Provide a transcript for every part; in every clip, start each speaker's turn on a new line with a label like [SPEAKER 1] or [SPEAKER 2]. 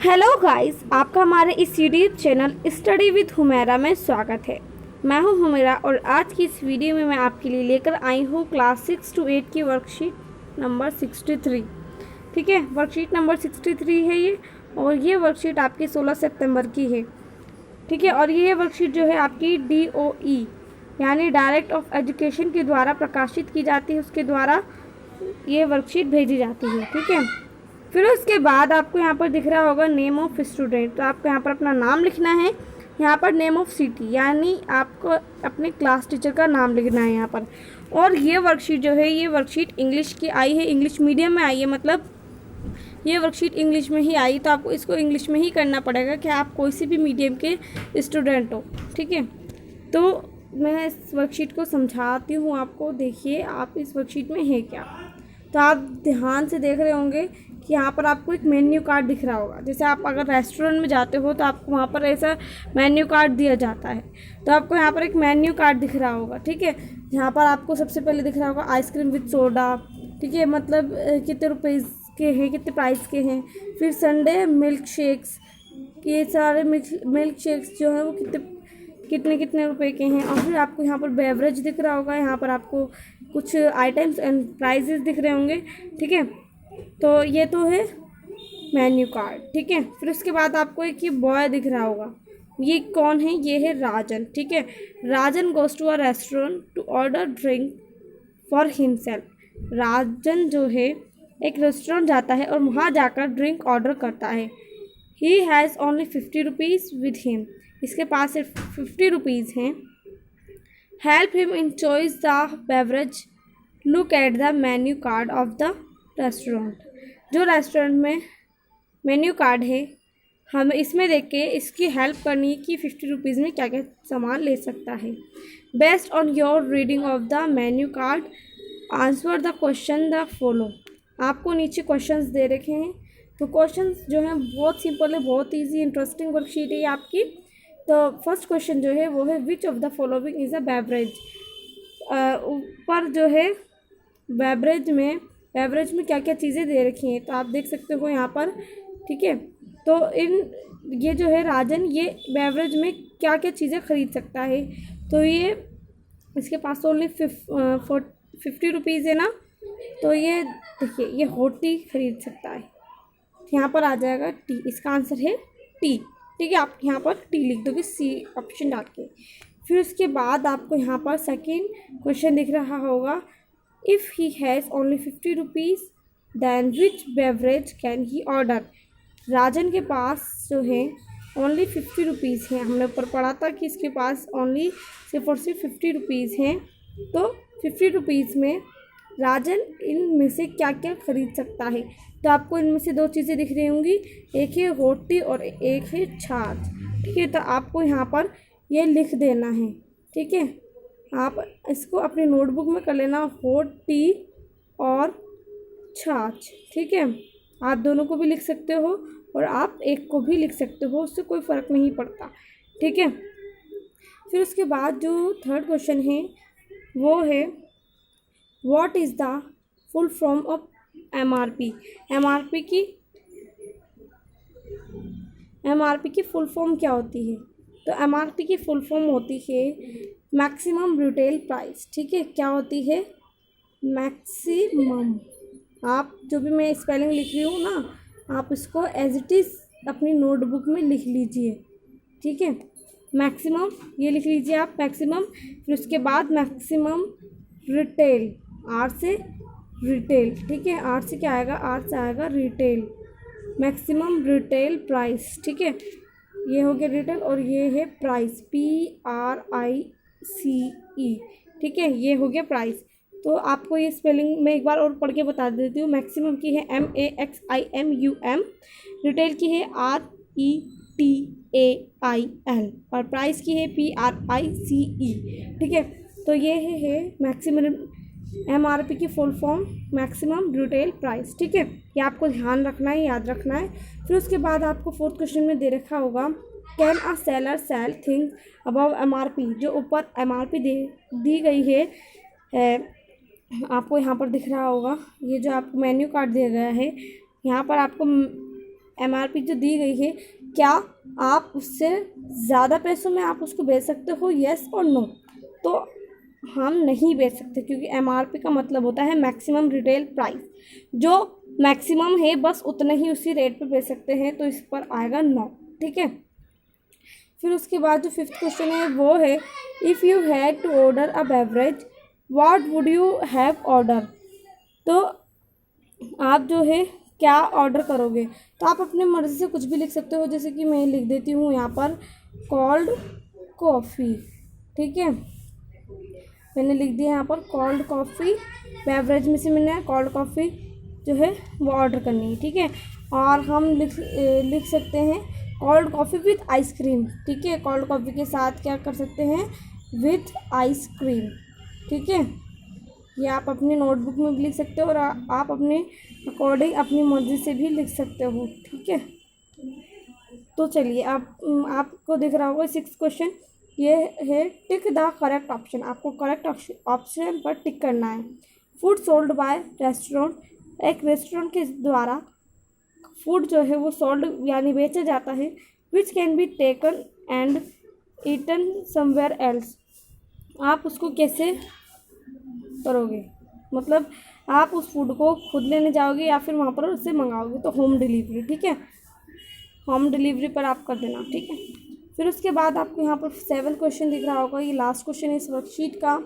[SPEAKER 1] Hello guys, आपका हमारे इस YouTube channel study with Humaira में स्वागत है। मैं हूं हुमैरा और आज की इस वीडियो में मैं आपके लिए लेकर आई हूं क्लास 6 to 8 की वर्कशीट नंबर 63। ठीक है, वर्कशीट नंबर 63 है ये, और ये वर्कशीट आपकी 16 सितंबर की है। ठीक है, और ये वर्कशीट जो है आपकी DOE यानी डायरेक्ट ऑफ एजुकेशन के द्वारा प्रकाशित की जाती है, उसके द्वारा ये वर्कशीट भेजी जाती है। ठीक है, फिर उसके बाद आपको यहाँ पर दिख रहा होगा नेम ऑफ स्टूडेंट, तो आपको यहाँ पर अपना नाम लिखना है। यहाँ पर नेम ऑफ सिटी यानी आपको अपने क्लास टीचर का नाम लिखना है यहाँ पर। और ये वर्कशीट जो है, ये वर्कशीट इंग्लिश की आई है, इंग्लिश मीडियम में आई है, मतलब ये वर्कशीट इंग्लिश में ही आई, तो आपको इसको इंग्लिश में ही करना पड़ेगा कि आप कोई सी भी मीडियम के स्टूडेंट हो। ठीक है, तो मैं इस वर्कशीट को समझाती हूँ आपको। देखिए, आप इस वर्कशीट में है क्या, तो आप ध्यान से देख रहे होंगे कि यहाँ पर आपको एक मेन्यू कार्ड दिख रहा होगा। जैसे आप अगर रेस्टोरेंट में जाते हो तो आपको वहाँ पर ऐसा मेन्यू कार्ड दिया जाता है, तो आपको यहाँ पर एक मेन्यू कार्ड दिख रहा होगा। ठीक है, यहाँ पर आपको सबसे पहले दिख रहा होगा आइसक्रीम विद सोडा। ठीक है, मतलब कितने रुपए के हैं, कितने प्राइस के हैं। फिर संडे मिल्क शेक्स, ये सारे मिल्क शेक्स जो है वो कितने कितने रुपए के हैं। और फिर आपको यहाँ पर बेवरेज दिख रहा होगा, यहाँ पर आपको कुछ आइटम्स एंड प्राइजेस दिख रहे होंगे। ठीक है, तो ये तो है मेन्यू कार्ड। ठीक है, फिर उसके बाद आपको एक ये बॉय दिख रहा होगा, ये कौन है, ये है राजन। ठीक है, Rajan goes to a restaurant to order drink for himself. Rajan जो है एक रेस्टोरेंट जाता है और वहाँ जाकर ड्रिंक ऑर्डर करता है। ही has only 50 rupees with him, इसके पास सिर्फ 50 रुपीज़ हैं। Help him in choice the beverage, look at the menu card of the restaurant. जो रेस्टोरेंट में मेन्यू कार्ड है, हमें इसमें देख के इसकी हेल्प करनी है कि 50 रुपीज़ में क्या क्या सामान ले सकता है। Based on your reading of the menu card answer the question the follow. आपको नीचे क्वेश्चंस दे रखे हैं, तो क्वेश्चंस जो हैं बहुत सिंपल है, बहुत इजी इंटरेस्टिंग वर्कशीट है ये आपकी। तो फर्स्ट क्वेश्चन जो है वो है which of the following is a beverage. ऊपर जो है बेवरेज में क्या क्या चीज़ें दे रखी हैं, तो आप देख सकते हो यहाँ पर। ठीक है, तो ये जो है राजन, ये बेवरेज में क्या क्या चीज़ें खरीद सकता है, तो ये इसके पास ओनली 50 रुपीज़ है ना, तो ये देखिए ये हॉट टी खरीद सकता है। यहाँ पर आ जाएगा टी, इसका आंसर है टी। ठीक है, आप यहाँ पर टी लिख दोगे सी ऑप्शन डाल के। फिर उसके बाद आपको यहाँ पर सेकेंड क्वेश्चन दिख रहा होगा, if he has only 50 rupees than which beverage can he order. Rajan के पास जो है ओनली 50 रुपीज़ हैं, हमने ऊपर पढ़ा था कि इसके पास ओनली सिर्फ और सिर्फ 50 रुपीज़ हैं। तो 50 रुपीज़ में राजन इनमें से क्या क्या खरीद सकता है, तो आपको इनमें से दो चीज़ें दिख रही होंगी, एक है हॉट टी और एक है छाछ। ठीक है, तो आपको यहाँ पर ये लिख देना है। ठीक है, आप इसको अपनी नोटबुक में कर लेना, हॉट टी और छाछ। ठीक है, आप दोनों को भी लिख सकते हो और आप एक को भी लिख सकते हो, उससे कोई फ़र्क नहीं पड़ता। ठीक है, फिर उसके बाद जो थर्ड क्वेश्चन है वो है what is the full form of MRP। MRP की फुल फॉर्म क्या होती है, तो MRP की फुल फॉर्म होती है मैक्सिमम रिटेल प्राइस। ठीक है, क्या होती है मैक्सिमम। आप जो भी मैं स्पेलिंग लिख रही हूँ ना, आप इसको एज इट इज़ अपनी नोटबुक में लिख लीजिए। ठीक है, मैक्सिमम ये लिख लीजिए आप मैक्सिमम। फिर उसके बाद मैक्सिमम रिटेल, आर से रिटेल। ठीक है, आर से क्या आएगा, आर से आएगा रिटेल, मैक्सिमम रिटेल प्राइस। ठीक है, ये हो गया रिटेल और ये है प्राइस, PRICE। ठीक है, ये हो गया प्राइस। तो आपको ये स्पेलिंग मैं एक बार और पढ़ के बता देती हूँ। मैक्सिमम की है MAXIMUM, रिटेल की है RETAIL और प्राइस की है PRICE। ठीक है, तो ये है मैक्सिमम MRP की full form maximum retail price. ठीक है, ये आपको ध्यान रखना है, याद रखना है। फिर उसके बाद आपको फोर्थ क्वेश्चन में दे रखा होगा can a seller sell things above MRP। जो ऊपर MRP दी गई है, आपको यहाँ पर दिख रहा होगा, ये जो आपको मेन्यू कार्ड दिया गया है, यहाँ पर आपको MRP जो दी गई है, क्या आप उससे ज़्यादा पैसों में आप उसको बेच सकते हो, येस और नो। तो हम नहीं बेच सकते, क्योंकि MRP का मतलब होता है मैक्सिमम रिटेल प्राइस, जो मैक्सिमम है बस उतना ही उसी रेट पे बेच सकते हैं, तो इस पर आएगा नो। ठीक है। फिर उसके बाद जो 5th क्वेश्चन है वो है, if you had to order a beverage what would you have order. तो आप जो है क्या ऑर्डर करोगे, तो आप अपने मर्ज़ी से कुछ भी लिख सकते हो, जैसे कि मैं लिख देती हूँ यहाँ पर कोल्ड कॉफ़ी। ठीक है, मैंने लिख दिया यहाँ पर कोल्ड कॉफ़ी, बेवरेज में से मैंने कोल्ड कॉफ़ी जो है वो ऑर्डर करनी है। ठीक है, और हम लिख सकते हैं कोल्ड कॉफ़ी विथ आइसक्रीम। ठीक है, कोल्ड कॉफ़ी के साथ क्या कर सकते हैं, विथ आइसक्रीम। ठीक है, ये आप अपनी नोटबुक में भी लिख सकते हो और आप अपने अकॉर्डिंग अपनी मर्ज़ी से भी लिख सकते हो। ठीक है, तो चलिए आपको दिख रहा होगा 6th क्वेश्चन, ये है टिक द करेक्ट ऑप्शन। आपको करेक्ट ऑप्शन पर टिक करना है। फूड सोल्ड बाय रेस्टोरेंट, एक रेस्टोरेंट के द्वारा फूड जो है वो सोल्ड यानी बेचा जाता है, which can be taken and eaten somewhere else. आप उसको कैसे करोगे, मतलब आप उस फूड को खुद लेने जाओगे या फिर वहाँ पर उससे मंगाओगे, तो होम डिलीवरी। ठीक है, होम डिलीवरी पर आप कर देना। ठीक है, फिर उसके बाद आपको यहाँ पर 7th क्वेश्चन दिख रहा होगा, ये लास्ट क्वेश्चन है इस वर्कशीट का।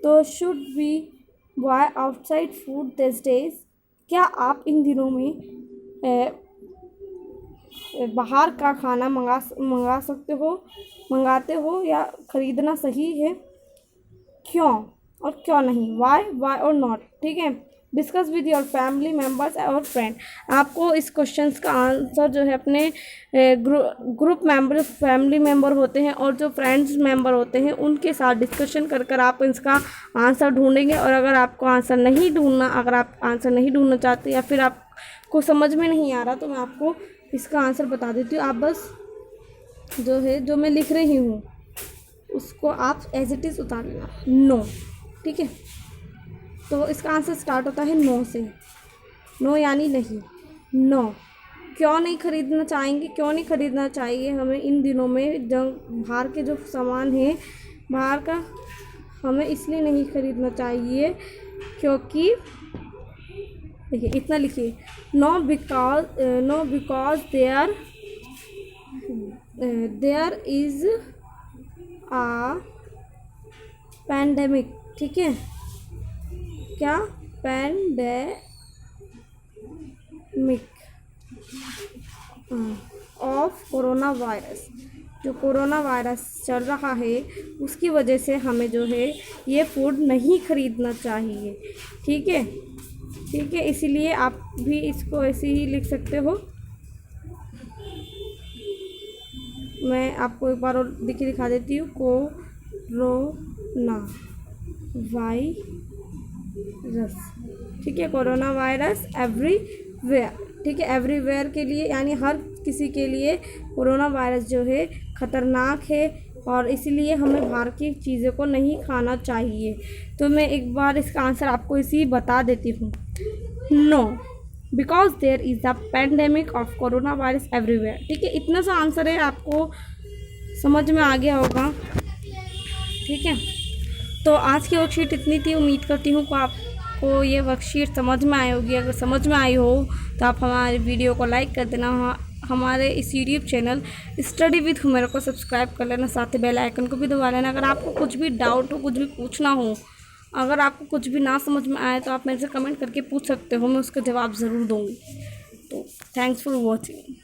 [SPEAKER 1] तो should we buy outside food this days, क्या आप इन दिनों में बाहर का खाना मंगाते हो या ख़रीदना सही है, क्यों और क्यों नहीं, वाई और नॉट। ठीक है, discuss with your family members और फ्रेंड। आपको इस क्वेश्चंस का आंसर जो है अपने ग्रुप मेंबर, फैमिली मेम्बर होते हैं और जो फ्रेंड्स मेंबर होते हैं उनके साथ डिस्कशन कर आप इसका आंसर ढूंढेंगे। और अगर आपको आंसर नहीं ढूंढना चाहते या फिर आपको समझ में नहीं आ रहा, तो मैं आपको इसका आंसर बता देती हूँ। आप बस जो मैं लिख रही हूँ उसको आप एज इट इज़ उतार लेना, नो। ठीक है, तो इसका आंसर स्टार्ट होता है नो से। नो यानी नहीं, नो। क्यों नहीं खरीदना चाहिए हमें इन दिनों में, जब बाहर के जो सामान है बाहर का, हमें इसलिए नहीं खरीदना चाहिए क्योंकि देखिए इतना लिखिए, no because there is a pandemic. ठीक है, क्या, पैंडेमिक ऑफ कोरोना वायरस, जो कोरोना वायरस चल रहा है उसकी वजह से हमें जो है ये फूड नहीं खरीदना चाहिए। ठीक है, इसीलिए आप भी इसको ऐसे ही लिख सकते हो। मैं आपको एक बार और दिखा देती हूँ, कोरोना वायरस। ठीक है, कोरोना वायरस एवरीवेयर। ठीक है, एवरीवेयर के लिए यानी हर किसी के लिए कोरोना वायरस जो है ख़तरनाक है और इसीलिए हमें बाहर की चीज़ों को नहीं खाना चाहिए। तो मैं एक बार इसका आंसर आपको इसी बता देती हूँ, no because there is a pandemic of corona virus everywhere. ठीक है, इतना सा आंसर है, आपको समझ में आ गया होगा। ठीक है, तो आज की वर्कशीट इतनी थी। उम्मीद करती हूँ कि आपको ये वर्कशीट समझ में आई होगी। अगर समझ में आई हो तो आप हमारे वीडियो को लाइक कर देना, हमारे इस YouTube channel study with Humaira को सब्सक्राइब कर लेना, साथ ही बेल आइकन को भी दबा लेना। अगर आपको कुछ भी डाउट हो, कुछ भी पूछना हो, अगर आपको कुछ भी ना समझ में आए तो आप मेरे से कमेंट करके पूछ सकते हो, मैं उसका जवाब ज़रूर दूँगी। तो थैंक्स फॉर वॉचिंग।